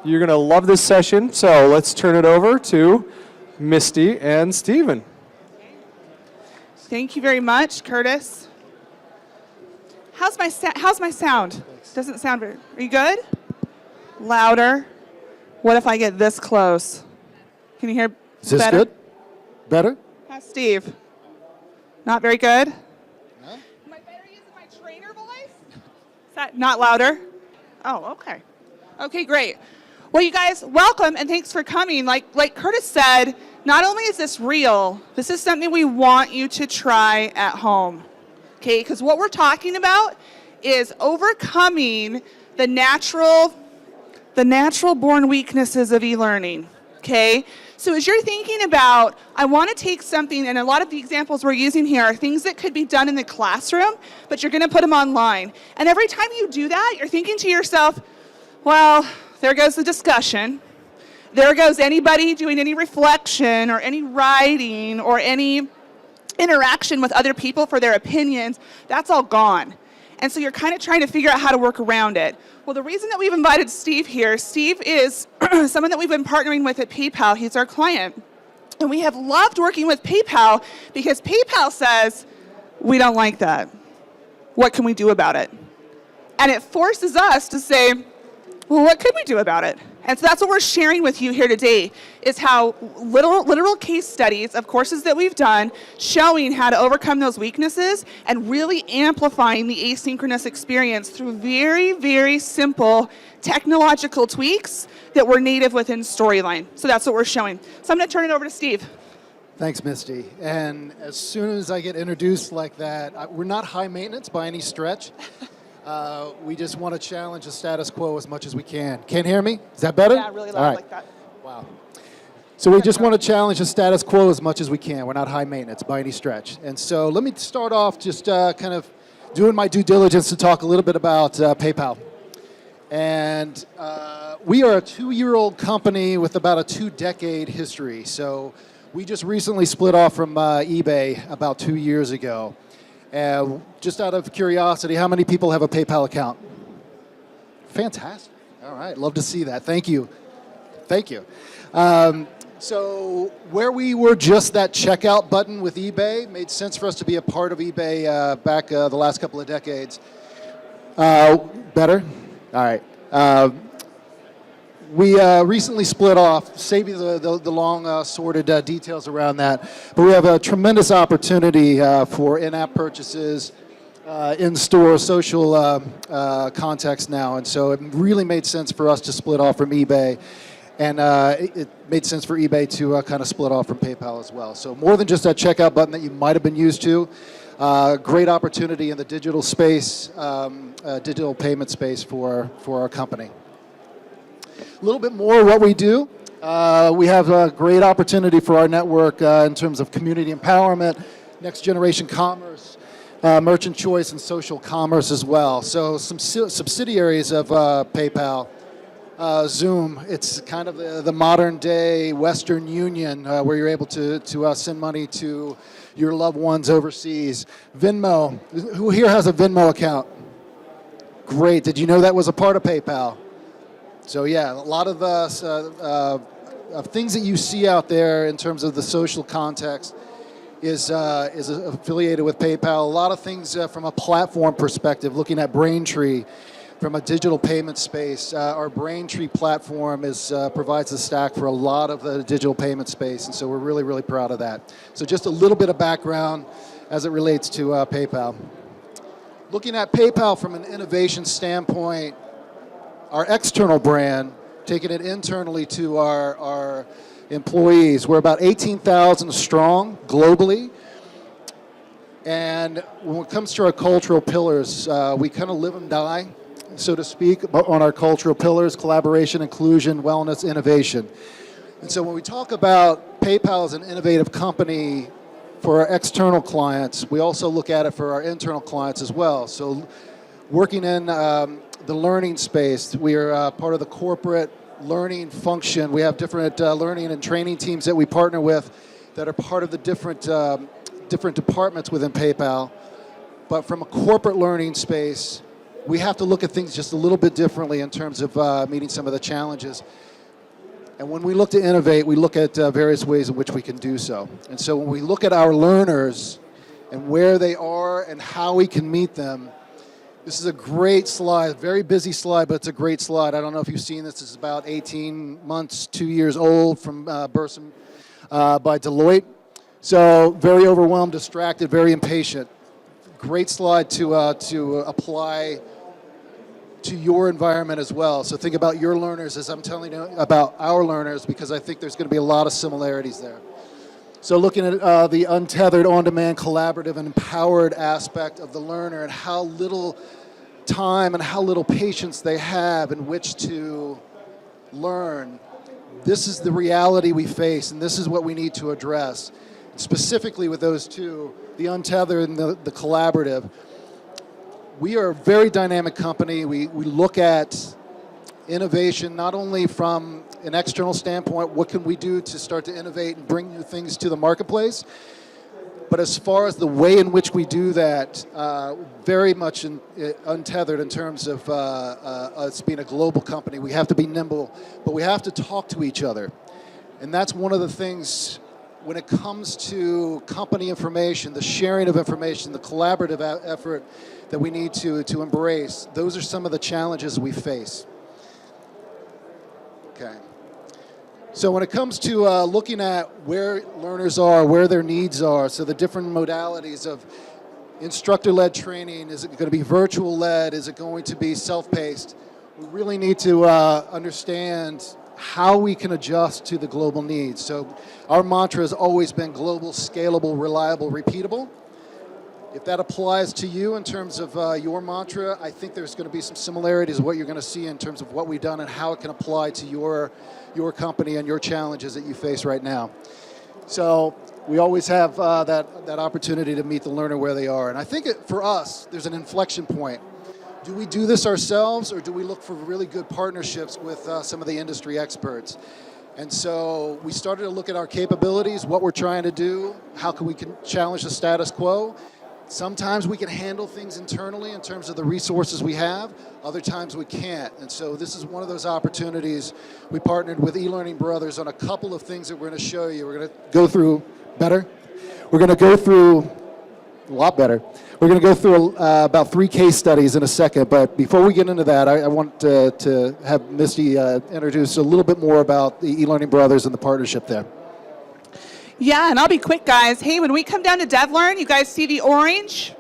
You're going to love this session, so let's turn it over to Misty and Steven. Thank you very much, Curtis. How's my sound? Doesn't sound very... Are you good? Louder. What if I get this close? Can you hear better? Is this good? Better? How's Steve? Not very good? No? Am I better using my trainer voice? Is that not louder? Oh, okay. Okay, great. Well, you guys, welcome and thanks for coming. Like Curtis said, not only is this real, this is something we want you to try at home. Okay, because what we're talking about is overcoming the natural-born weaknesses of e-learning. Okay, so as you're thinking about, I want to take something, and a lot of the examples we're using here are things that could be done in the classroom, but you're going to put them online. And every time you do that, you're thinking to yourself, well, there goes the discussion. There goes anybody doing any reflection or any writing or any interaction with other people for their opinions. That's all gone. And so you're kind of trying to figure out how to work around it. Well, the reason that we've invited Steve here, Steve is someone that we've been partnering with at PayPal. He's our client. And we have loved working with PayPal because PayPal says, we don't like that. What can we do about it? And it forces us to say, well, what could we do about it? And so that's what we're sharing with you here today, is how literal case studies of courses that we've done showing how to overcome those weaknesses and really amplifying the asynchronous experience through very, very simple technological tweaks that were native within Storyline. So that's what we're showing. So I'm going to turn it over to Steve. Thanks, Misty. And as soon as I get introduced like that, we're not high maintenance by any stretch. We just want to challenge the status quo as much as we can. Can't hear me? Is that better? Yeah, really loud like that. Wow. So we just want to challenge the status quo as much as we can. We're not high maintenance by any stretch. And so let me start off just kind of doing my due diligence to talk a little bit about PayPal. And we are a 2-year-old company with about a 2-decade history. So we just recently split off from eBay about 2 years ago. Just out of curiosity, how many people have a PayPal account? Fantastic. All right, love to see that. Thank you. Thank you. So where we were just that checkout button with eBay, made sense for us to be a part of eBay back the last couple of decades. Better? All right. We recently split off, save you the long sorted details around that, but we have a tremendous opportunity for in-app purchases, in-store social context now, and so it really made sense for us to split off from eBay, and it made sense for eBay to kind of split off from PayPal as well. So more than just that checkout button that you might have been used to, great opportunity in the digital space, digital payment space for our company. A little bit more what we do. We have a great opportunity for our network in terms of community empowerment, next generation commerce, merchant choice, and social commerce as well. So some subsidiaries of PayPal, Zoom, it's kind of the modern day Western Union where you're able to send money to your loved ones overseas. Venmo, who here has a Venmo account? Great, did you know that was a part of PayPal? So yeah, a lot of things that you see out there in terms of the social context is affiliated with PayPal. A lot of things from a platform perspective, looking at Braintree from a digital payment space. Our Braintree platform provides the stack for a lot of the digital payment space, and so we're really, really proud of that. So just a little bit of background as it relates to PayPal. Looking at PayPal from an innovation standpoint, our external brand, taking it internally to our employees. We're about 18,000 strong globally. And when it comes to our cultural pillars, we kind of live and die, so to speak, on our cultural pillars: collaboration, inclusion, wellness, innovation. And so when we talk about PayPal as an innovative company for our external clients, we also look at it for our internal clients as well. So working in the learning space, we are part of the corporate learning function. We have different learning and training teams that we partner with that are part of the different departments within PayPal. But from a corporate learning space, we have to look at things just a little bit differently in terms of meeting some of the challenges. And when we look to innovate, we look at various ways in which we can do so. And so when we look at our learners and where they are and how we can meet them, this is a great slide, very busy slide, but it's a great slide. I don't know if you've seen this. It's about 18 months, 2 years old from Bursum by Deloitte. So very overwhelmed, distracted, very impatient. Great slide to apply to your environment as well. So think about your learners as I'm telling you about our learners, because I think there's going to be a lot of similarities there. So looking at the untethered, on-demand, collaborative, and empowered aspect of the learner and how little time and how little patience they have in which to learn. This is the reality we face, and this is what we need to address. Specifically with those two, the untethered and the collaborative. We are a very dynamic company. We look at innovation not only from an external standpoint, what can we do to start to innovate and bring new things to the marketplace, but as far as the way in which we do that, very much untethered in terms of us being a global company. We have to be nimble, but we have to talk to each other. And that's one of the things when it comes to company information, the sharing of information, the collaborative effort that we need to embrace. Those are some of the challenges we face. Okay. So when it comes to looking at where learners are, where their needs are, so the different modalities of instructor-led training, is it going to be virtual-led, is it going to be self-paced? We really need to understand how we can adjust to the global needs. So our mantra has always been global, scalable, reliable, repeatable. If that applies to you in terms of your mantra, I think there's going to be some similarities of what you're going to see in terms of what we've done and how it can apply to your company and your challenges that you face right now. So we always have that opportunity to meet the learner where they are. And I think for us, there's an inflection point. Do we do this ourselves, or do we look for really good partnerships with some of the industry experts? And so we started to look at our capabilities, what we're trying to do, how can we challenge the status quo. Sometimes we can handle things internally in terms of the resources we have. Other times we can't. And so this is one of those opportunities. We partnered with eLearning Brothers on a couple of things that we're going to show you. We're going to go through better. We're going to go through a lot better. We're going to go through about 3 case studies in a second. But before we get into that, I want to have Misty introduce a little bit more about the eLearning Brothers and the partnership there. Yeah, and I'll be quick, guys. Hey, when we come down to DevLearn, you guys see the orange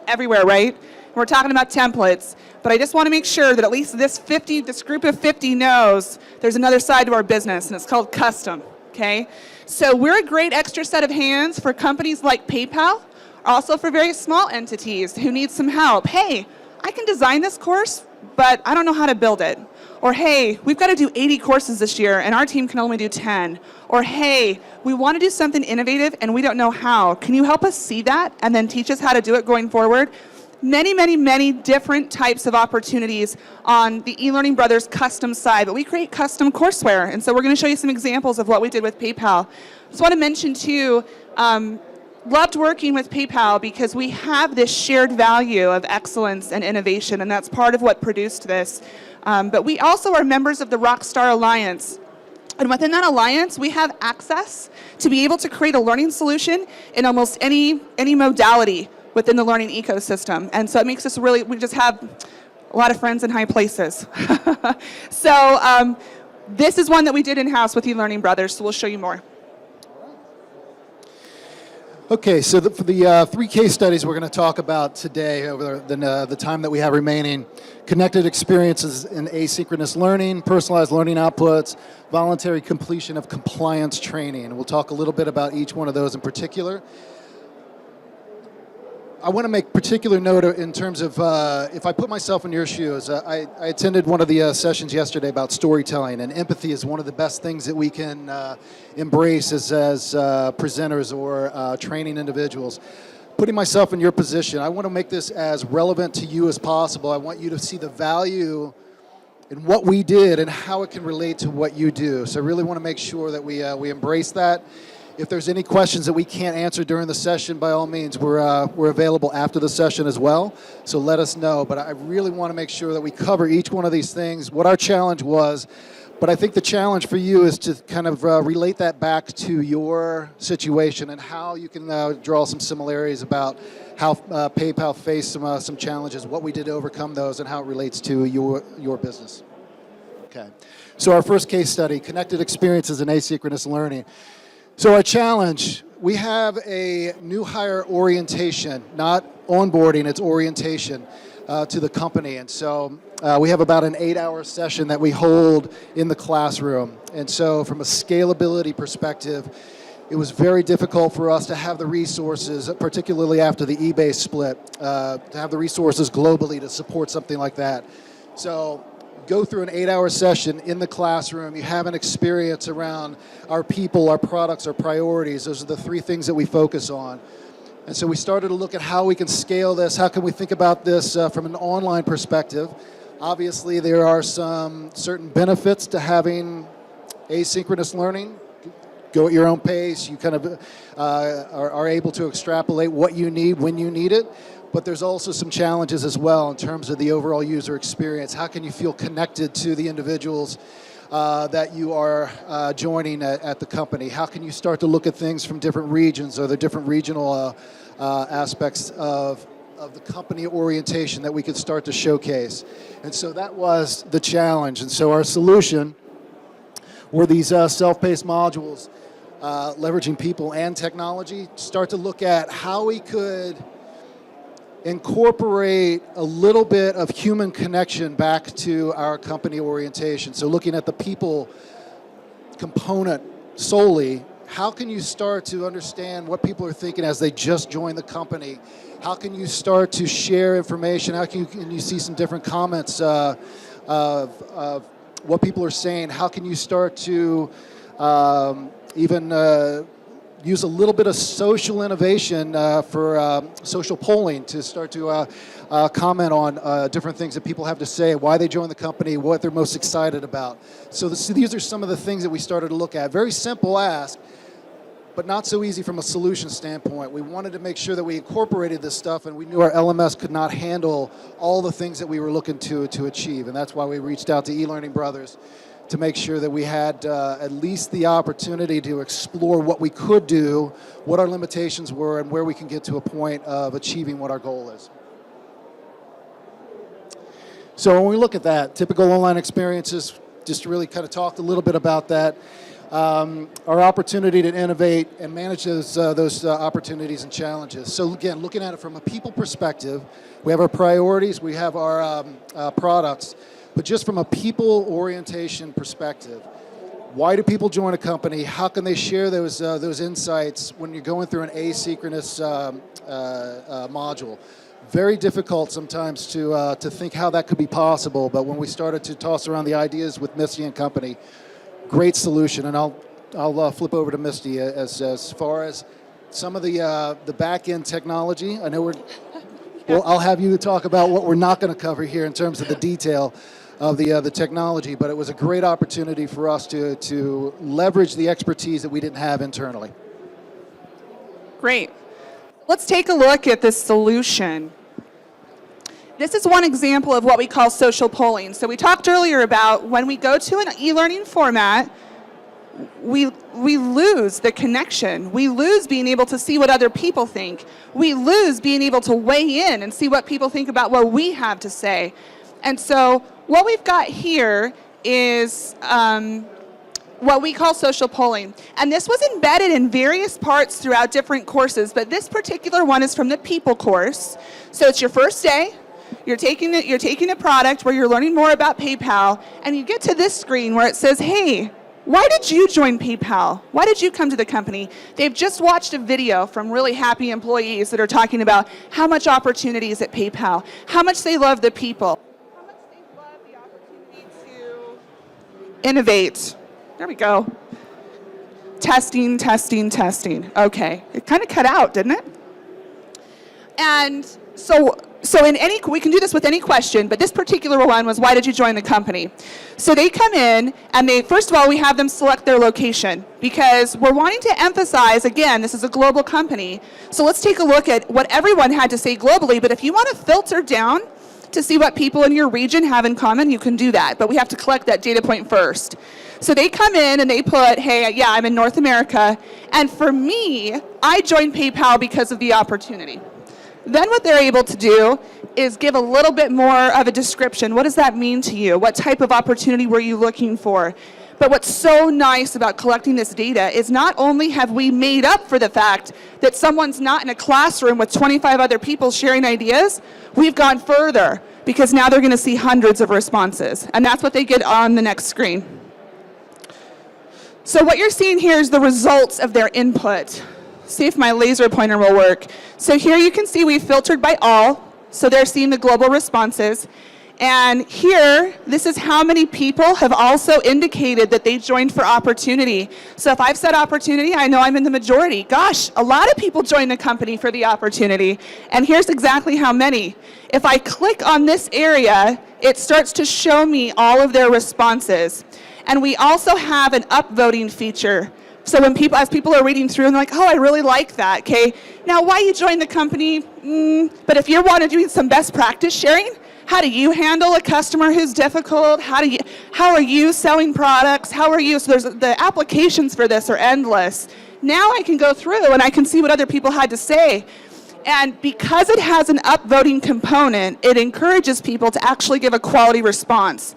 everywhere, right? We're talking about templates. But I just want to make sure that at least this group of 50 knows there's another side to our business, and it's called custom, okay? So we're a great extra set of hands for companies like PayPal, also for very small entities who need some help. Hey, I can design this course, but I don't know how to build it. Or hey, we've got to do 80 courses this year and our team can only do 10. Or hey, we want to do something innovative and we don't know how. Can you help us see that and then teach us how to do it going forward? Many, many, many different types of opportunities on the eLearning Brothers custom side, but we create custom courseware. And so we're going to show you some examples of what we did with PayPal. Just want to mention too, loved working with PayPal because we have this shared value of excellence and innovation, and that's part of what produced this. But we also are members of the Rockstar Alliance. And within that alliance, we have access to be able to create a learning solution in almost any modality within the learning ecosystem. And so it makes us we just have a lot of friends in high places. So this is one that we did in-house with eLearning Brothers, so we'll show you more. Okay, so for the 3 case studies we're going to talk about today over the time that we have remaining: connected experiences in asynchronous learning, personalized learning outputs, voluntary completion of compliance training. And we'll talk a little bit about each one of those in particular. I want to make particular note in terms of if I put myself in your shoes. I attended one of the sessions yesterday about storytelling, and empathy is one of the best things that we can embrace as presenters or training individuals. Putting myself in your position, I want to make this as relevant to you as possible. I want you to see the value in what we did and how it can relate to what you do. So I really want to make sure that we embrace that. If there's any questions that we can't answer during the session, by all means, we're available after the session as well. So let us know. But I really want to make sure that we cover each one of these things, what our challenge was. But I think the challenge for you is to kind of relate that back to your situation and how you can draw some similarities about how PayPal faced some challenges, what we did to overcome those, and how it relates to your business. Okay. So our first case study, connected experiences in asynchronous learning. So our challenge, we have a new hire orientation, not onboarding, it's orientation to the company. And so we have about an 8-hour session that we hold in the classroom. And so from a scalability perspective, it was very difficult for us to have the resources, particularly after the eBay split, to have the resources globally to support something like that. So go through an 8-hour session in the classroom. You have an experience around our people, our products, our priorities. Those are the 3 things that we focus on. And so we started to look at how we can scale this. How can we think about this from an online perspective? Obviously, there are some certain benefits to having asynchronous learning. Go at your own pace. You kind of are able to extrapolate what you need when you need it. But there's also some challenges as well in terms of the overall user experience. How can you feel connected to the individuals that you are joining at the company? How can you start to look at things from different regions or the different regional aspects of the company orientation that we could start to showcase? And so that was the challenge. And so our solution were these self-paced modules, leveraging people and technology, start to look at how we could incorporate a little bit of human connection back to our company orientation. So looking at the people component solely, how can you start to understand what people are thinking as they just joined the company? How can you start to share information? How can you see some different comments of what people are saying? How can you start to even use a little bit of social innovation for social polling to start to comment on different things that people have to say, why they joined the company, what they're most excited about. So these are some of the things that we started to look at. Very simple ask, but not so easy from a solution standpoint. We wanted to make sure that we incorporated this stuff, and we knew our LMS could not handle all the things that we were looking to achieve, and that's why we reached out to eLearning Brothers to make sure that we had at least the opportunity to explore what we could do, what our limitations were, and where we can get to a point of achieving what our goal is. So when we look at that, typical online experiences, just to really kind of talk a little bit about that, our opportunity to innovate and manage those opportunities and challenges. So again, looking at it from a people perspective, we have our priorities, we have our products, but just from a people orientation perspective, why do people join a company? How can they share those insights when you're going through an asynchronous module? Very difficult sometimes to think how that could be possible, but when we started to toss around the ideas with Misty and company, great solution. And I'll flip over to Misty as far as some of the back end technology. I know well, I'll have you talk about what we're not going to cover here in terms of the detail of the technology, but it was a great opportunity for us to leverage the expertise that we didn't have internally. Great. Let's take a look at this solution. This is one example of what we call social polling. So we talked earlier about when we go to an e-learning format, we lose the connection. We lose being able to see what other people think. We lose being able to weigh in and see what people think about what we have to say. And so what we've got here is what we call social polling. And this was embedded in various parts throughout different courses, but this particular one is from the people course. So it's your first day. You're taking a product where you're learning more about PayPal, and you get to this screen where it says, hey, why did you join PayPal? Why did you come to the company? They've just watched a video from really happy employees that are talking about how much opportunity is at PayPal, how much they love the people, how much they love the opportunity to innovate. There we go. Testing, testing, testing. Okay, it kind of cut out, didn't it? And so So we can do this with any question, but this particular one was, why did you join the company? So they come in, and first of all, we have them select their location, because we're wanting to emphasize, again, this is a global company, so let's take a look at what everyone had to say globally, but if you want to filter down to see what people in your region have in common, you can do that, but we have to collect that data point first. So they come in and they put, hey, yeah, I'm in North America, and for me, I joined PayPal because of the opportunity. Then what they're able to do is give a little bit more of a description. What does that mean to you? What type of opportunity were you looking for? But what's so nice about collecting this data is not only have we made up for the fact that someone's not in a classroom with 25 other people sharing ideas, we've gone further, because now they're going to see hundreds of responses. And that's what they get on the next screen. So what you're seeing here is the results of their input. See if my laser pointer will work. So here you can see we filtered by all, so they're seeing the global responses. And here, this is how many people have also indicated that they joined for opportunity. So if I've said opportunity, I know I'm in the majority. Gosh, a lot of people join the company for the opportunity. And here's exactly how many. If I click on this area, it starts to show me all of their responses. And we also have an upvoting feature. So when as people are reading through and they're like, oh, I really like that, okay? Now, why you joined the company? But if you want to do some best practice sharing, how do you handle a customer who's difficult? How are you selling products? How are you? So the applications for this are endless. Now I can go through and I can see what other people had to say. And because it has an upvoting component, it encourages people to actually give a quality response.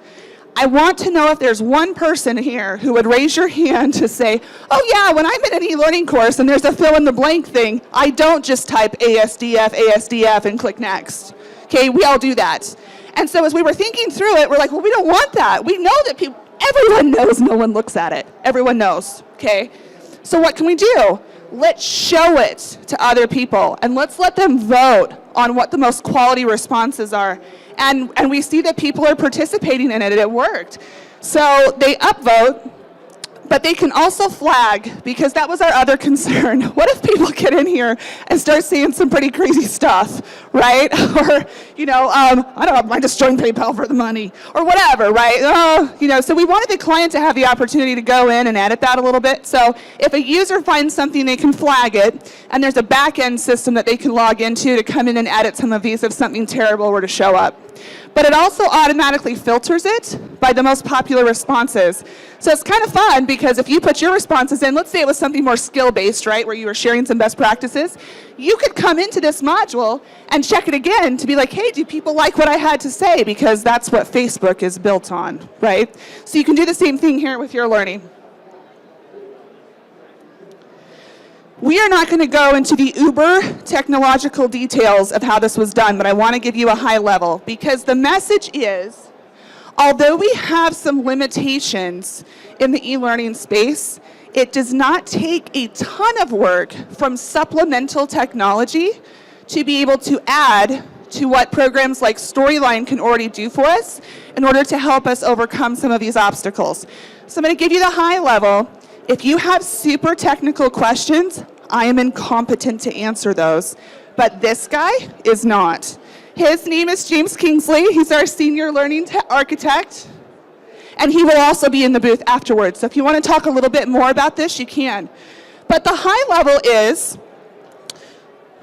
I want to know if there's one person here who would raise your hand to say, oh yeah, when I'm in an e-learning course and there's a fill in the blank thing, I don't just type ASDF, and click next. Okay, we all do that. And so as we were thinking through it, we're like, well, we don't want that. We know that everyone knows no one looks at it. Everyone knows, okay? So what can we do? Let's show it to other people and let's let them vote on what the most quality responses are. And we see that people are participating in it, and it worked. So they upvote, but they can also flag, because that was our other concern. What if people get in here and start seeing some pretty crazy stuff, right? Or, I don't know, I just joined PayPal for the money, or whatever, right? So we wanted the client to have the opportunity to go in and edit that a little bit. So if a user finds something, they can flag it, and there's a back-end system that they can log into to come in and edit some of these if something terrible were to show up. But it also automatically filters it by the most popular responses. So it's kind of fun, because if you put your responses in, let's say it was something more skill-based, right, where you were sharing some best practices, you could come into this module and check it again to be like, hey, do people like what I had to say? Because that's what Facebook is built on, right? So you can do the same thing here with your learning. We are not going to go into the uber technological details of how this was done, but I want to give you a high level, because the message is, although we have some limitations in the e-learning space, it does not take a ton of work from supplemental technology to be able to add to what programs like Storyline can already do for us in order to help us overcome some of these obstacles. So I'm going to give you the high level. If you have super technical questions, I am incompetent to answer those, but this guy is not. His name is James Kingsley. He's our senior learning architect, and he will also be in the booth afterwards. So if you want to talk a little bit more about this, you can. But the high level is,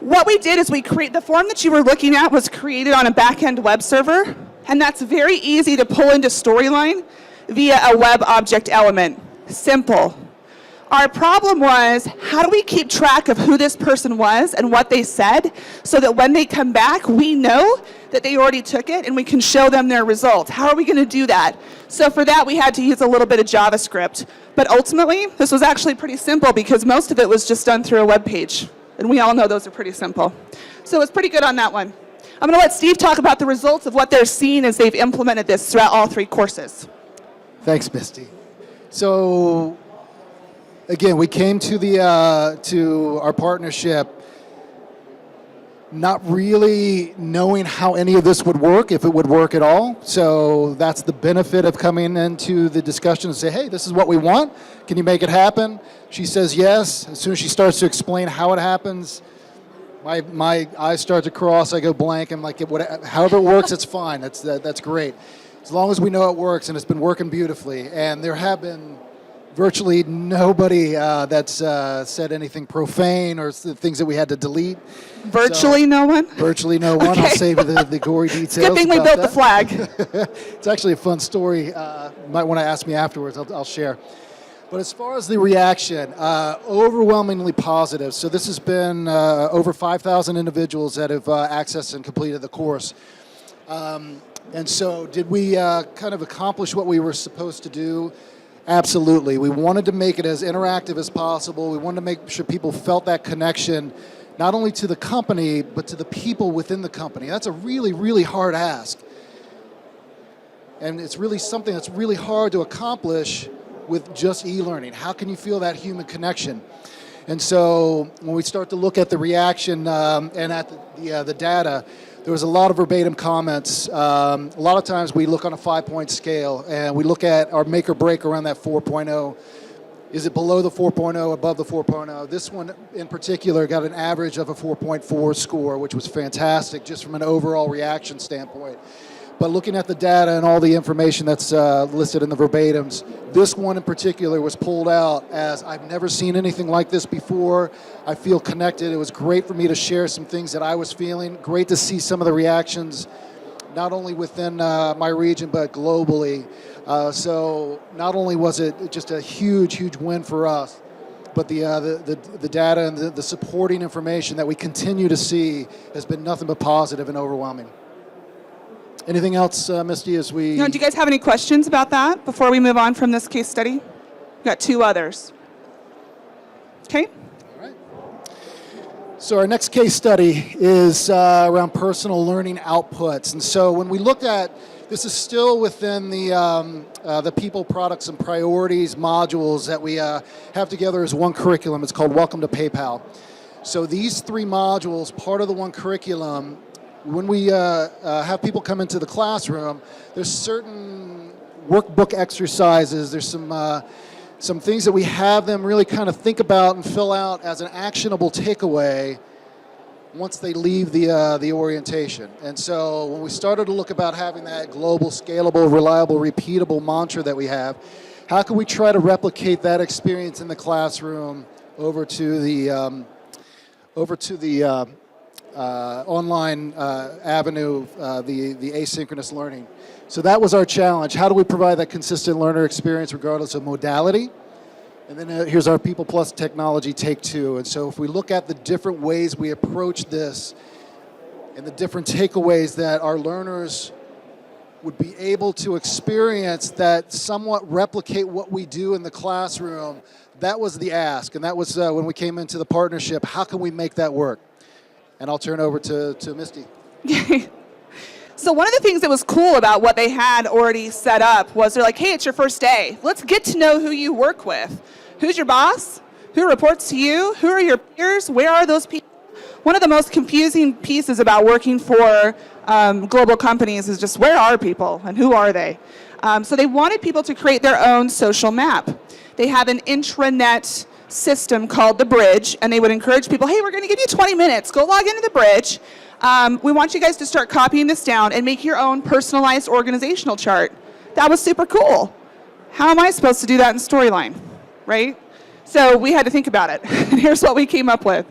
what we did is the form that you were looking at was created on a back-end web server, and that's very easy to pull into Storyline via a web object element. Simple. Our problem was, how do we keep track of who this person was and what they said, so that when they come back, we know that they already took it and we can show them their results? How are we going to do that? So for that, we had to use a little bit of JavaScript. But ultimately, this was actually pretty simple, because most of it was just done through a web page. And we all know those are pretty simple. So it was pretty good on that one. I'm going to let Steve talk about the results of what they're seeing as they've implemented this throughout all 3 courses. Thanks, Misty. So, again, we came to our partnership not really knowing how any of this would work, if it would work at all. So that's the benefit of coming into the discussion and say, hey, this is what we want. Can you make it happen? She says yes. As soon as she starts to explain how it happens, My eyes start to cross. I go blank. I'm like, however it works, it's fine. That's great. As long as we know it works, and it's been working beautifully. And there have been virtually nobody that's said anything profane or things that we had to delete. Virtually no one? Virtually no one. Okay. I'll save you the gory details. Good thing we about built the that. flag. It's actually a fun story. You might want to ask me afterwards. I'll share. But as far as the reaction, overwhelmingly positive. So this has been over 5,000 individuals that have accessed and completed the course. And so did we kind of accomplish what we were supposed to do? Absolutely. We wanted to make it as interactive as possible. We wanted to make sure people felt that connection, not only to the company, but to the people within the company. That's a really, really hard ask. And it's really something that's really hard to accomplish with just e-learning. How can you feel that human connection? And so when we start to look at the reaction and at the data, there was a lot of verbatim comments. A lot of times we look on a 5-point scale and we look at our make or break around that 4.0. Is it below the 4.0, above the 4.0? This one in particular got an average of a 4.4 score, which was fantastic just from an overall reaction standpoint. But looking at the data and all the information that's listed in the verbatims, this one in particular was pulled out as I've never seen anything like this before. I feel connected. It was great for me to share some things that I was feeling. Great to see some of the reactions, not only within my region, but globally. So not only was it just a huge, huge win for us, but the data and the supporting information that we continue to see has been nothing but positive and overwhelming. Anything else, Misty, as we... No, do you guys have any questions about that before we move on from this case study? We've got 2 others. Okay. All right. So our next case study is around personal learning outputs. And so when we look at, this is still within the people, products, and priorities modules that we have together as one curriculum. It's called Welcome to PayPal. So these 3 modules, part of the one curriculum, when we have people come into the classroom, there's certain workbook exercises, there's some things that we have them really kind of think about and fill out as an actionable takeaway once they leave the orientation. And so when we started to look about having that global, scalable, reliable, repeatable mantra that we have, how can we try to replicate that experience in the classroom over to the online avenue, the asynchronous learning. So that was our challenge. How do we provide that consistent learner experience regardless of modality? And then here's our People Plus Technology Take 2. And so if we look at the different ways we approach this and the different takeaways that our learners would be able to experience that somewhat replicate what we do in the classroom, that was the ask. And that was when we came into the partnership, how can we make that work? And I'll turn over to Misty. So one of the things that was cool about what they had already set up was they're like, hey, it's your first day. Let's get to know who you work with. Who's your boss? Who reports to you? Who are your peers? Where are those people? One of the most confusing pieces about working for global companies is just where are people and who are they? So they wanted people to create their own social map. They have an intranet system called the Bridge, and they would encourage people, hey, we're going to give you 20 minutes. Go log into the Bridge. We want you guys to start copying this down and make your own personalized organizational chart. That was super cool. How am I supposed to do that in Storyline, right? So we had to think about it. And here's what we came up with.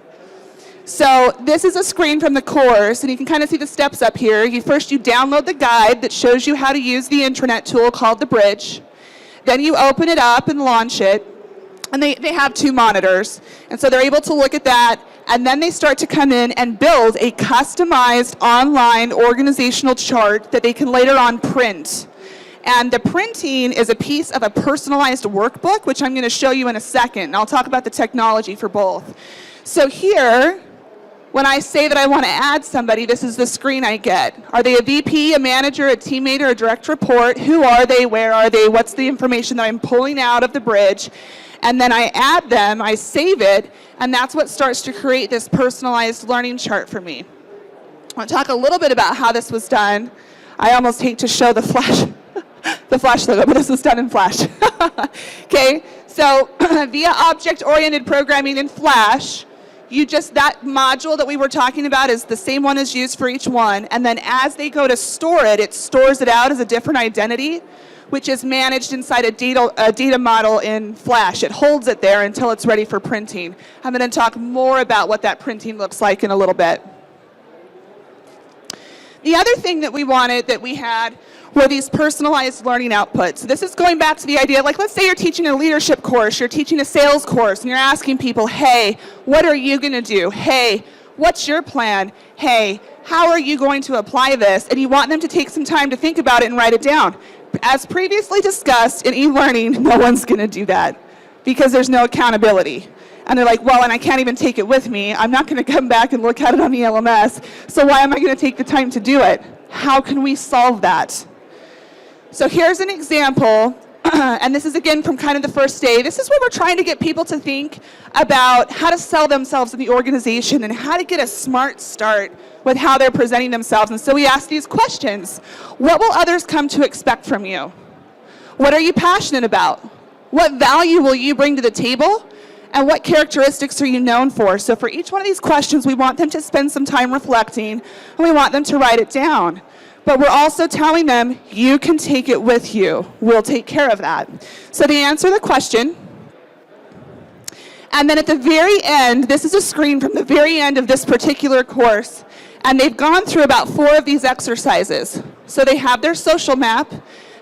So this is a screen from the course, and you can kind of see the steps up here. First, you download the guide that shows you how to use the intranet tool called the Bridge. Then you open it up and launch it. And they have 2 monitors. And so they're able to look at that. And then they start to come in and build a customized online organizational chart that they can later on print. And the printing is a piece of a personalized workbook, which I'm going to show you in a second. And I'll talk about the technology for both. So here, when I say that I want to add somebody, this is the screen I get. Are they a VP, a manager, a teammate, or a direct report? Who are they? Where are they? What's the information that I'm pulling out of the Bridge? And then I add them, I save it, and that's what starts to create this personalized learning chart for me. I want to talk a little bit about how this was done. I almost hate to show the Flash logo, but this was done in Flash. Okay, so via object-oriented programming in Flash, that module that we were talking about is the same one as used for each one, and then as they go to store it, it stores it out as a different identity, which is managed inside a data model in Flash. It holds it there until it's ready for printing. I'm going to talk more about what that printing looks like in a little bit. The other thing that we had were these personalized learning outputs. So this is going back to the idea, like let's say you're teaching a leadership course, you're teaching a sales course, and you're asking people, hey, what are you going to do? Hey, what's your plan? Hey, how are you going to apply this? And you want them to take some time to think about it and write it down. As previously discussed in e-learning, no one's going to do that because there's no accountability. And they're like, well, and I can't even take it with me. I'm not going to come back and look at it on the LMS. So why am I going to take the time to do it? How can we solve that? So here's an example, and this is again from kind of the first day. This is where we're trying to get people to think about how to sell themselves in the organization and how to get a smart start with how they're presenting themselves. And so we ask these questions. What will others come to expect from you? What are you passionate about? What value will you bring to the table? And what characteristics are you known for? So for each one of these questions, we want them to spend some time reflecting, and we want them to write it down. But we're also telling them, you can take it with you. We'll take care of that. So they answer the question. And then at the very end, this is a screen from the very end of this particular course. And they've gone through about 4 of these exercises. So they have their social map.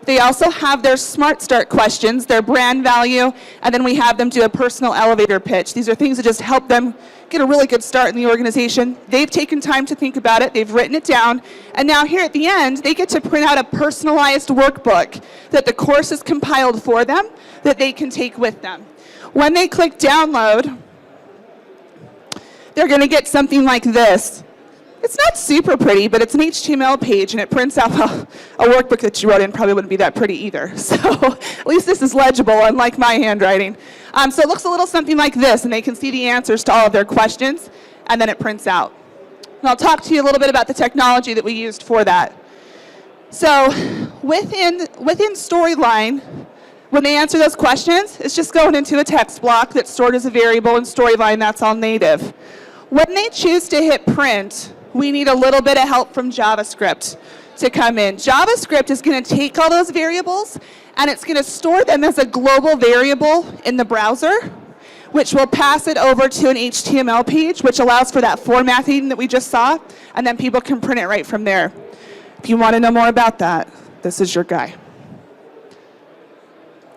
They also have their Smart Start questions, their brand value, and then we have them do a personal elevator pitch. These are things that just help them get a really good start in the organization. They've taken time to think about it. They've written it down. And now here at the end, they get to print out a personalized workbook that the course has compiled for them that they can take with them. When they click download, they're going to get something like this. It's not super pretty, but it's an HTML page, and it prints out a workbook that you wrote in. Probably wouldn't be that pretty either. So at least this is legible, unlike my handwriting. So it looks a little something like this, and they can see the answers to all of their questions, and then it prints out. And I'll talk to you a little bit about the technology that we used for that. So within Storyline, when they answer those questions, it's just going into a text block that's stored as a variable in Storyline. That's all native. When they choose to hit print, we need a little bit of help from JavaScript to come in. JavaScript is going to take all those variables and it's going to store them as a global variable in the browser, which will pass it over to an HTML page, which allows for that formatting that we just saw, and then people can print it right from there. If you want to know more about that, this is your guy.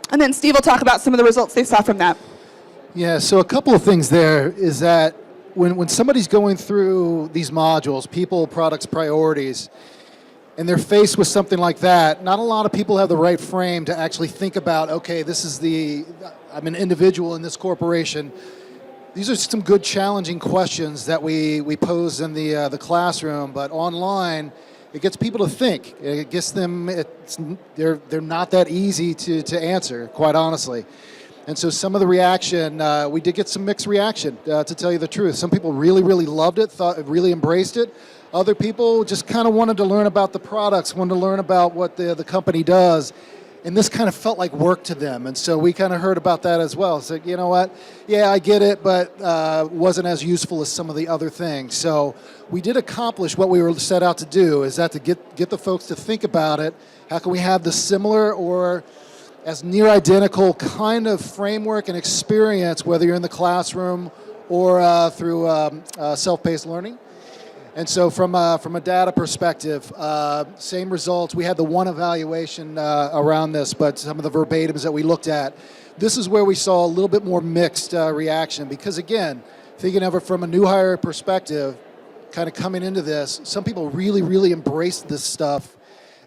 And then Steve will talk about some of the results they saw from that. Yeah, so a couple of things there is that when somebody's going through these modules, people, products, priorities, and they're faced with something like that, not a lot of people have the right frame to actually think about, okay, I'm an individual in this corporation. These are some good challenging questions that we pose in the classroom, but online, it gets people to think. It gets them, they're not that easy to answer, quite honestly. And so some of the reaction, we did get some mixed reaction, to tell you the truth. Some people really, really loved it, really embraced it. Other people just kind of wanted to learn about the products, wanted to learn about what the company does. And this kind of felt like work to them. And so we kind of heard about that as well. So, you know what? Yeah, I get it, but wasn't as useful as some of the other things. So we did accomplish what we were set out to do, is that to get the folks to think about it. How can we have the similar or as near identical kind of framework and experience, whether you're in the classroom or through self-paced learning? And so from a data perspective, same results. We had the one evaluation around this, but some of the verbatims that we looked at, this is where we saw a little bit more mixed reaction, because again, thinking of it from a new hire perspective, kind of coming into this, some people really, really embraced this stuff,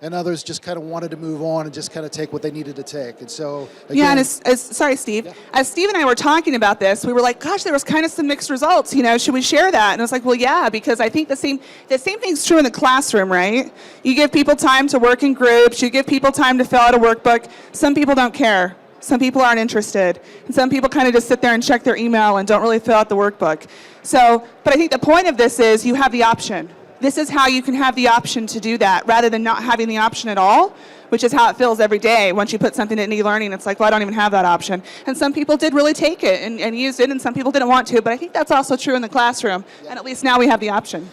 and others just kind of wanted to move on and just kind of take what they needed to take. And so, again, yeah, and sorry, Steve. Yeah. As Steve and I were talking about this, we were like, gosh, there was kind of some mixed results. You know, should we share that? And I was like, well, yeah, because I think the same thing's true in the classroom, right? You give people time to work in groups. You give people time to fill out a workbook. Some people don't care. Some people aren't interested. And some people kind of just sit there and check their email and don't really fill out the workbook. So, but I think the point of this is you have the option. This is how you can have the option to do that, rather than not having the option at all, which is how it feels every day. Once you put something in e-learning, it's like, well, I don't even have that option. And some people did really take it and used it, and some people didn't want to. But I think that's also true in the classroom. And at least now we have the option.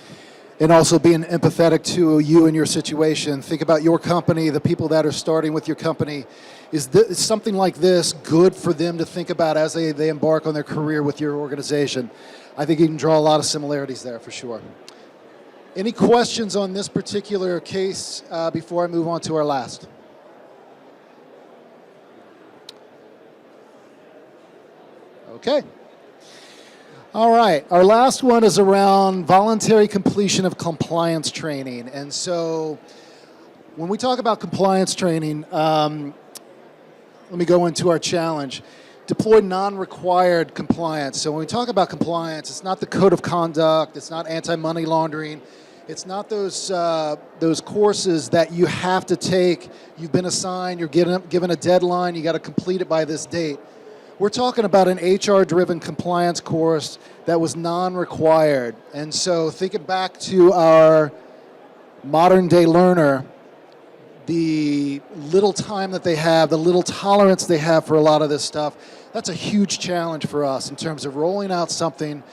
And also being empathetic to you and your situation. Think about your company, the people that are starting with your company. Is something like this good for them to think about as they embark on their career with your organization? I think you can draw a lot of similarities there for sure. Any questions on this particular case before I move on to our last? Okay. All right, our last one is around voluntary completion of compliance training. And so when we talk about compliance training, let me go into our challenge. Deploy non-required compliance. So when we talk about compliance, it's not the code of conduct, it's not anti-money laundering, it's not those courses that you have to take, you've been assigned, you're given a deadline, you got to complete it by this date. We're talking about an HR-driven compliance course that was non-required. And so thinking back to our modern-day learner, the little time that they have, the little tolerance they have for a lot of this stuff, that's a huge challenge for us in terms of rolling out something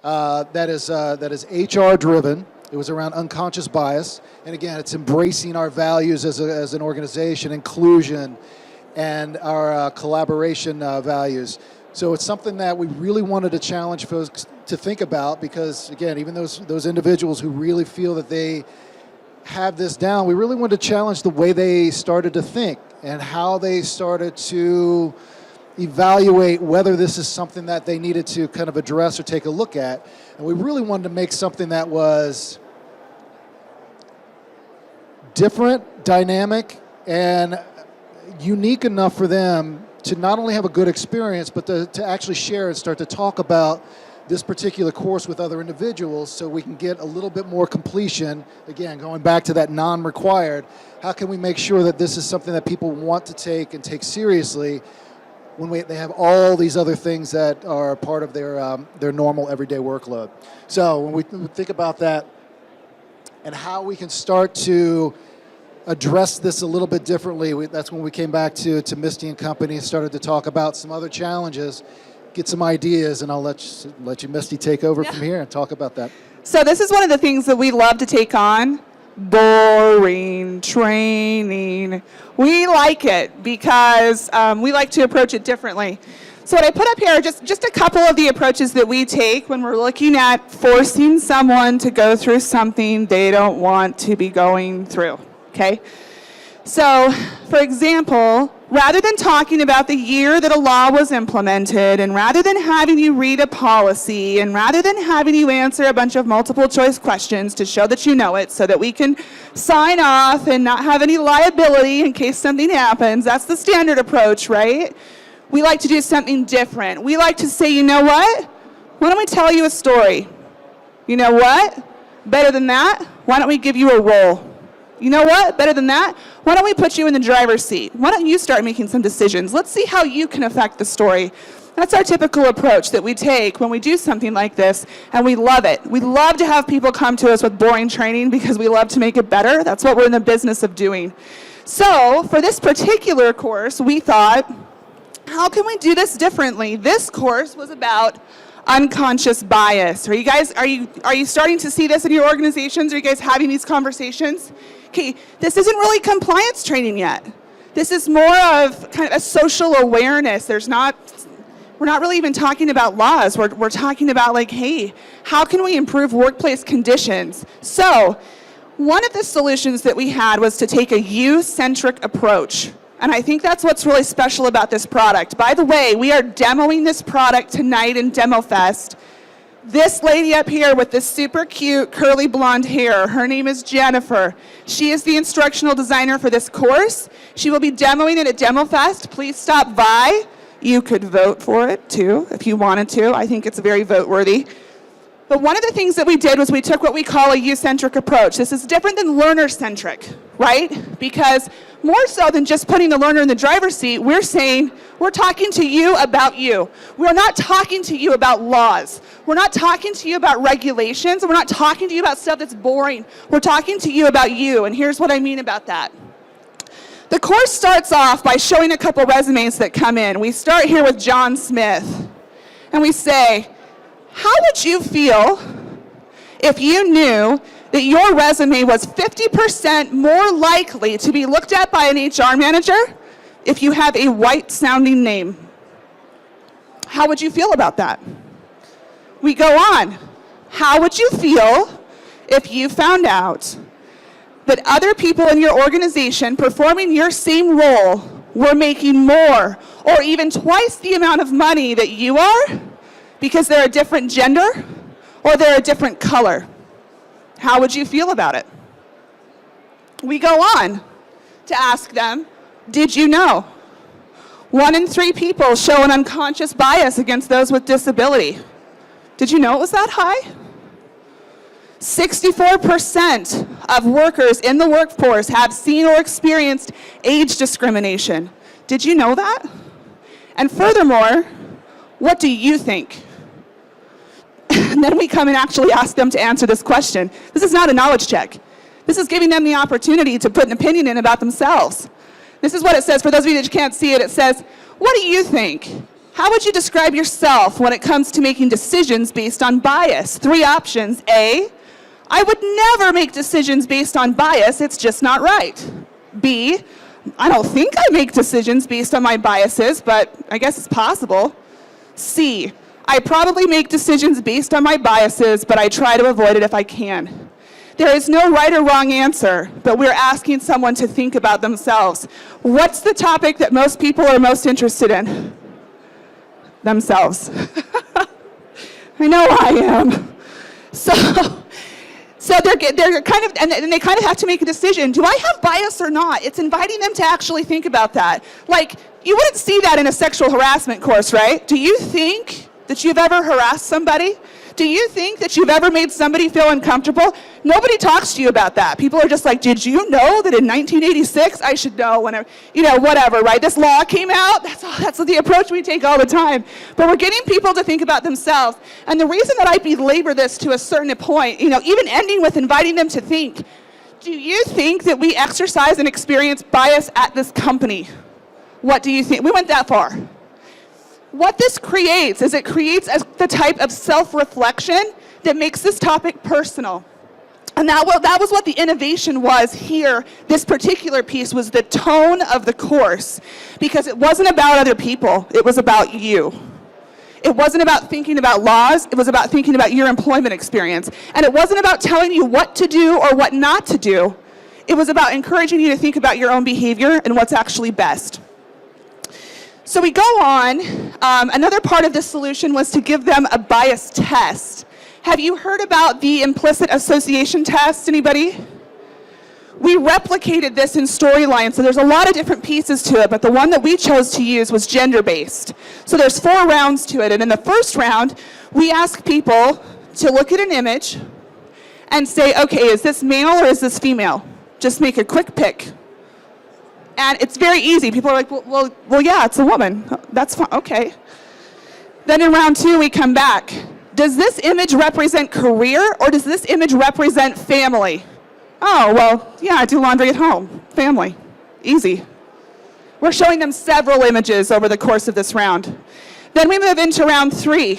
that is HR-driven. It was around unconscious bias. And again, it's embracing our values as an organization, inclusion, and our collaboration values. So it's something that we really wanted to challenge folks to think about because, again, even those individuals who really feel that they have this down, we really wanted to challenge the way they started to think and how they started to evaluate whether this is something that they needed to kind of address or take a look at. And we really wanted to make something that was different, dynamic, and unique enough for them to not only have a good experience, but to actually share and start to talk about this particular course with other individuals so we can get a little bit more completion. Again, going back to that non-required, how can we make sure that this is something that people want to take and take seriously when they have all these other things that are part of their normal everyday workload. So when we think about that and how we can start to address this a little bit differently, that's when we came back to Misty and company and started to talk about some other challenges, get some ideas, and I'll let you, Misty, take over from here and talk about that. So this is one of the things that we love to take on. Boring training. We like it because we like to approach it differently. So what I put up here are just a couple of the approaches that we take when we're looking at forcing someone to go through something they don't want to be going through, okay? So, for example, rather than talking about the year that a law was implemented, and rather than having you read a policy, and rather than having you answer a bunch of multiple choice questions to show that you know it so that we can sign off and not have any liability in case something happens, that's the standard approach, right? We like to do something different. We like to say, you know what? Why don't we tell you a story? You know what? Better than that, why don't we give you a role? You know what? Better than that, why don't we put you in the driver's seat? Why don't you start making some decisions? Let's see how you can affect the story. That's our typical approach that we take when we do something like this, and we love it. We love to have people come to us with boring training because we love to make it better. That's what we're in the business of doing. So for this particular course, we thought, how can we do this differently? This course was about unconscious bias. Are you starting to see this in your organizations? Are you guys having these conversations? Okay, this isn't really compliance training yet. This is more of kind of a social awareness. We're not really even talking about laws. We're talking about like, hey, how can we improve workplace conditions? So one of the solutions that we had was to take a you-centric approach. And I think that's what's really special about this product. By the way, we are demoing this product tonight in DemoFest. This lady up here with this super cute curly blonde hair, her name is Jennifer. She is the instructional designer for this course. She will be demoing it at DemoFest. Please stop by. You could vote for it too if you wanted to. I think it's very vote worthy. But one of the things that we did was we took what we call a you-centric approach. This is different than learner-centric, right? Because more so than just putting the learner in the driver's seat, we're saying, we're talking to you about you. We're not talking to you about laws. We're not talking to you about regulations. We're not talking to you about stuff that's boring. We're talking to you about you, and here's what I mean about that. The course starts off by showing a couple resumes that come in. We start here with John Smith, and we say, how would you feel if you knew that your resume was 50% more likely to be looked at by an HR manager if you have a white-sounding name? How would you feel about that? We go on. How would you feel if you found out that other people in your organization performing your same role were making more or even twice the amount of money that you are because they're a different gender or they're a different color? How would you feel about it? We go on to ask them, did you know? 1 in 3 people show an unconscious bias against those with disability. Did you know it was that high? 64% of workers in the workforce have seen or experienced age discrimination. Did you know that? And furthermore, what do you think? And then we come and actually ask them to answer this question. This is not a knowledge check. This is giving them the opportunity to put an opinion in about themselves. This is what it says. For those of you that can't see it, it says, what do you think? How would you describe yourself when it comes to making decisions based on bias? 3 options. A, I would never make decisions based on bias. It's just not right. B, I don't think I make decisions based on my biases, but I guess it's possible. C, I probably make decisions based on my biases, but I try to avoid it if I can. There is no right or wrong answer, but we're asking someone to think about themselves. What's the topic that most people are most interested in? Themselves. I know I am. So they're kind of, and they kind of have to make a decision. Do I have bias or not? It's inviting them to actually think about that. Like, you wouldn't see that in a sexual harassment course, right? Do you think that you've ever harassed somebody? Do you think that you've ever made somebody feel uncomfortable? Nobody talks to you about that. People are just like, did you know that in 1986, I should know whenever, whatever, right? This law came out. That's the approach we take all the time. But we're getting people to think about themselves. And the reason that I belabor this to a certain point, even ending with inviting them to think, do you think that we exercise and experience bias at this company? What do you think? We went that far. What this creates is it creates the type of self-reflection that makes this topic personal. And that was what the innovation was here. This particular piece was the tone of the course, because it wasn't about other people, it was about you. It wasn't about thinking about laws, it was about thinking about your employment experience. And it wasn't about telling you what to do or what not to do. It was about encouraging you to think about your own behavior and what's actually best. So we go on. Another part of this solution was to give them a bias test. Have you heard about the implicit association test, anybody? We replicated this in Storyline, so there's a lot of different pieces to it, but the one that we chose to use was gender-based. So there's 4 rounds to it, and in the first round, we ask people to look at an image and say, okay, is this male or is this female? Just make a quick pick. And it's very easy. People are like, well, yeah, it's a woman. That's fine, okay. Then in round 2, we come back. Does this image represent career or does this image represent family? Oh, well, yeah, I do laundry at home. Family, easy. We're showing them several images over the course of this round. Then we move into round 3.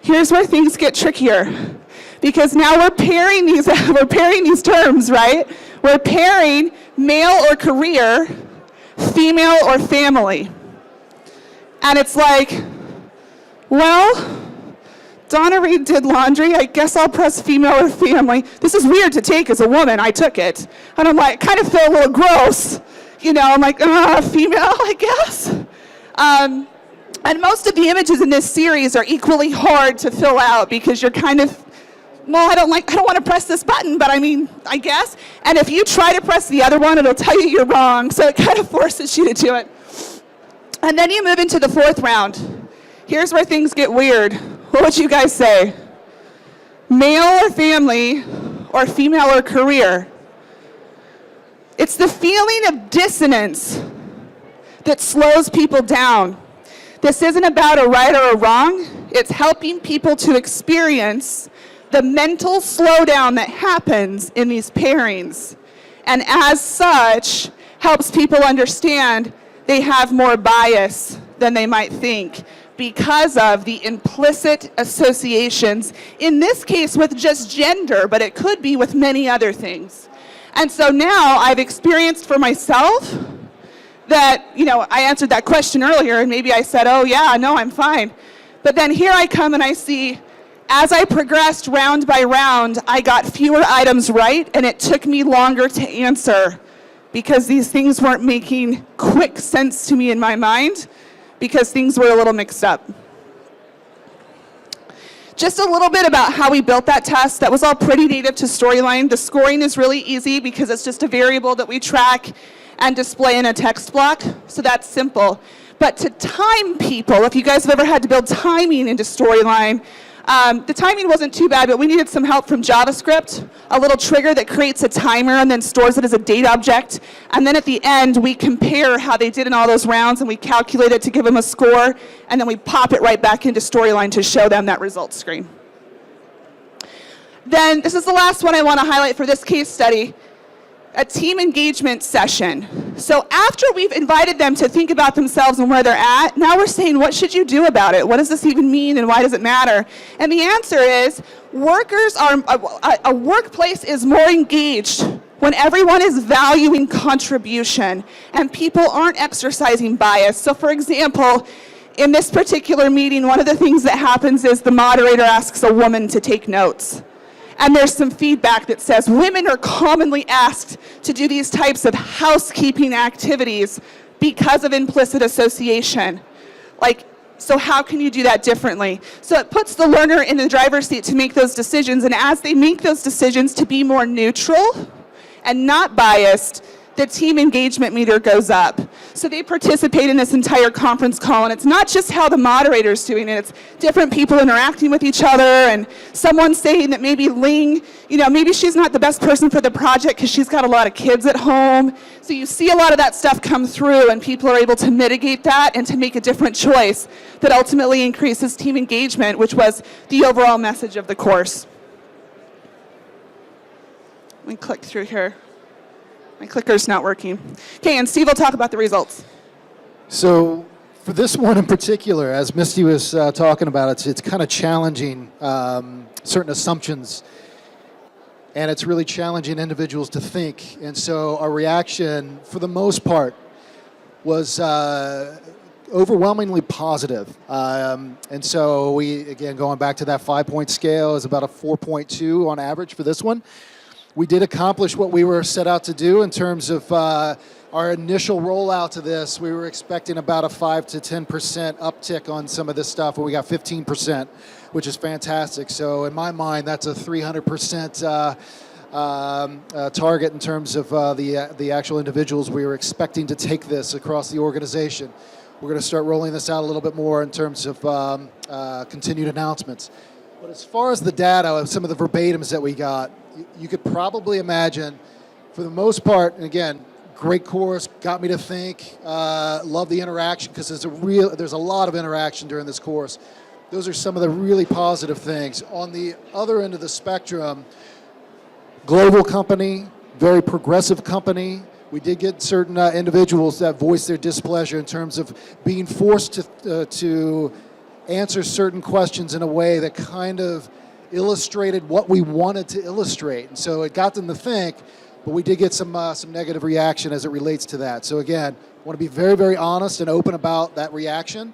Here's where things get trickier, because now we're pairing these terms, right? We're pairing male or career, female or family. And it's like, well, Donna Reed did laundry. I guess I'll press female or family. This is weird to take as a woman. I took it. And I'm like, kind of feel a little gross. I'm like, female, I guess. And most of the images in this series are equally hard to fill out because you're kind of, well, I don't want to press this button, but I guess. And if you try to press the other one, it'll tell you you're wrong. So it kind of forces you to do it. And then you move into the 4th round. Here's where things get weird. What would you guys say? Male or family, or female or career? It's the feeling of dissonance that slows people down. This isn't about a right or a wrong. It's helping people to experience the mental slowdown that happens in these pairings. And as such, helps people understand they have more bias than they might think because of the implicit associations, in this case with just gender, but it could be with many other things. And so now I've experienced for myself that, I answered that question earlier and maybe I said, oh yeah, no, I'm fine. But then here I come and I see, as I progressed round by round, I got fewer items right and it took me longer to answer because these things weren't making quick sense to me in my mind, because things were a little mixed up. Just a little bit about how we built that test. That was all pretty native to Storyline. The scoring is really easy because it's just a variable that we track and display in a text block, so that's simple. But to time people, if you guys have ever had to build timing into Storyline, the timing wasn't too bad, but we needed some help from JavaScript, a little trigger that creates a timer and then stores it as a date object. And then at the end, we compare how they did in all those rounds and we calculate it to give them a score, and then we pop it right back into Storyline to show them that results screen. Then this is the last one I want to highlight for this case study, a team engagement session. So after we've invited them to think about themselves and where they're at, now we're saying, what should you do about it? What does this even mean and why does it matter? And the answer is, a workplace is more engaged when everyone is valuing contribution and people aren't exercising bias. So for example, in this particular meeting, one of the things that happens is the moderator asks a woman to take notes. And there's some feedback that says women are commonly asked to do these types of housekeeping activities because of implicit association. So how can you do that differently? So it puts the learner in the driver's seat to make those decisions, and as they make those decisions to be more neutral and not biased, the team engagement meter goes up. So they participate in this entire conference call, and it's not just how the moderator's doing it, it's different people interacting with each other, and someone saying that maybe Ling, maybe she's not the best person for the project because she's got a lot of kids at home. So you see a lot of that stuff come through, and people are able to mitigate that and to make a different choice that ultimately increases team engagement, which was the overall message of the course. Let me click through here. My clicker's not working. Okay, and Steve will talk about the results. So for this one in particular, as Misty was talking about, it's kind of challenging certain assumptions, and it's really challenging individuals to think. And so our reaction, for the most part, was overwhelmingly positive. And so we, again, going back to that 5-point scale, is about a 4.2 on average for this one. We did accomplish what we were set out to do in terms of our initial rollout to this. We were expecting about a 5 to 10% uptick on some of this stuff, and we got 15%, which is fantastic. So in my mind, that's a 300% target in terms of the actual individuals we were expecting to take this across the organization. We're going to start rolling this out a little bit more in terms of continued announcements. But as far as the data of some of the verbatims that we got, you could probably imagine, for the most part, and again, great course, got me to think, love the interaction, because there's a lot of interaction during this course. Those are some of the really positive things. On the other end of the spectrum, global company, very progressive company. We did get certain individuals that voiced their displeasure in terms of being forced to answer certain questions in a way that kind of illustrated what we wanted to illustrate. And so it got them to think, but we did get some negative reaction as it relates to that. So again, I want to be very, very honest and open about that reaction.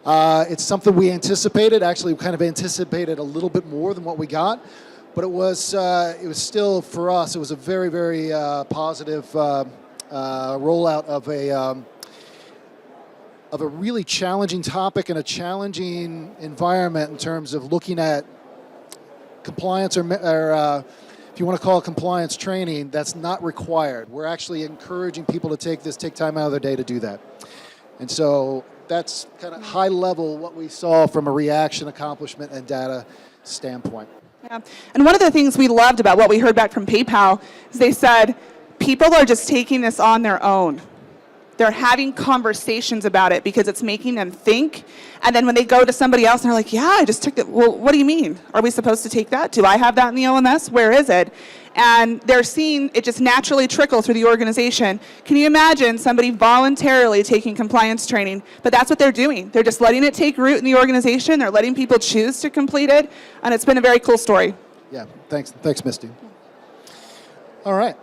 It's something we anticipated. Actually, we kind of anticipated a little bit more than what we got, but it was still, for us, it was a very, very positive rollout of a really challenging topic and a challenging environment in terms of looking at compliance or if you want to call it compliance training, that's not required. We're actually encouraging people to take time out of their day to do that. And so that's kind of high level what we saw from a reaction, accomplishment, and data standpoint. Yeah. And one of the things we loved about what we heard back from PayPal is they said people are just taking this on their own. They're having conversations about it because it's making them think. And then when they go to somebody else and they're like, yeah, I just took it. Well, what do you mean? Are we supposed to take that? Do I have that in the OMS? Where is it? and they're seeing it just naturally trickle through the organization. Can you imagine somebody voluntarily taking compliance training? But that's what they're doing. They're just letting it take root in the organization. They're letting people choose to complete it, and it's been a very cool story. Yeah, thanks, Misty. All right.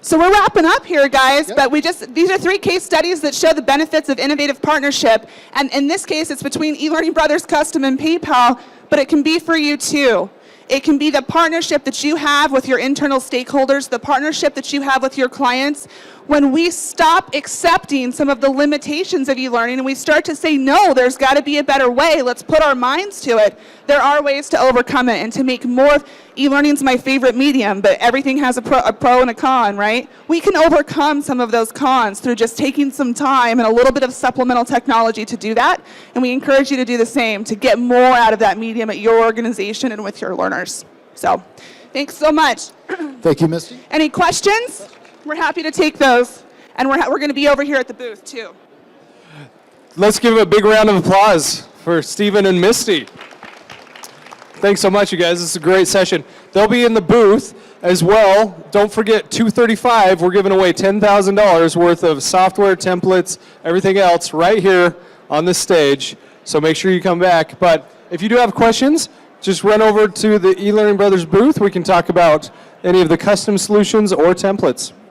So we're wrapping up here, guys, Yep. but these are 3 case studies that show the benefits of innovative partnership. And in this case, it's between eLearning Brothers Custom and PayPal, but it can be for you too. It can be the partnership that you have with your internal stakeholders, the partnership that you have with your clients. When we stop accepting some of the limitations of e-learning and we start to say, no, there's got to be a better way, let's put our minds to it, there are ways to overcome it and to make more. E-learning's my favorite medium, but everything has a pro and a con, right? We can overcome some of those cons through just taking some time and a little bit of supplemental technology to do that, and we encourage you to do the same, to get more out of that medium at your organization and with your learners. So, thanks so much. Thank you, Misty. Any questions? We're happy to take those, and we're going to be over here at the booth too. Let's give a big round of applause for Stephen and Misty. Thanks so much, you guys. This is a great session. They'll be in the booth as well. Don't forget, 2:35, we're giving away $10,000 worth of software, templates, everything else right here on this stage. So make sure you come back. But if you do have questions, just run over to the eLearning Brothers booth. We can talk about any of the custom solutions or templates.